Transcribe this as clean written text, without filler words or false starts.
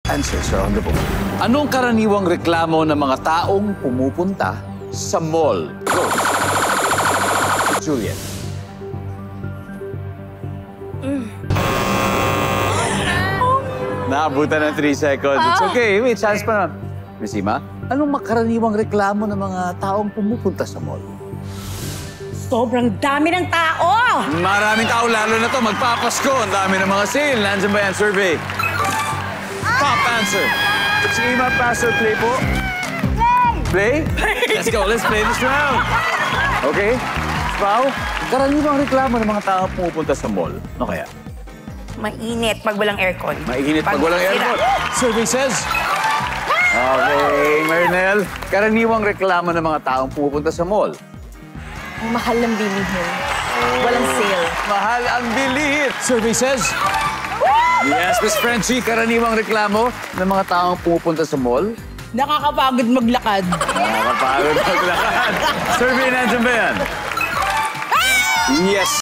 answers are on the board. Anong karaniwang reklamo ng mga taong pumupunta sa mall? Go. Juliet. Naabutan ng 3 seconds. It's okay. May chance pa naman. Miss Ima, anong makaraniwang reklamo ng mga taong pumupunta sa mall? Sobrang dami ng tao! Maraming tao, lalo na to. Magpapasko. Ang dami ng mga sale. Nandiyan ba yan, survey? Top answer. Si Ima, pass or play po? Play! Play? Let's go. Let's play this round. Okay? Pao, karaniwang reklamo ng mga tao pumupunta sa mall. Ano kaya? Mainit pag walang aircon. Mainit pag walang aircon. Survey says... Okay, Mernel. Karaniwang reklamo ng mga taong pumupunta sa mall. Ang mahal ng bilihin. Walang sale. Mahal ang bilihin. Survey says... Yes, Miss Frenchie, karaniwang reklamo ng mga taong pumupunta sa mall. Nakakapagod maglakad. Nakakapagod maglakad. Survey, nandiyan ba yan? Yes.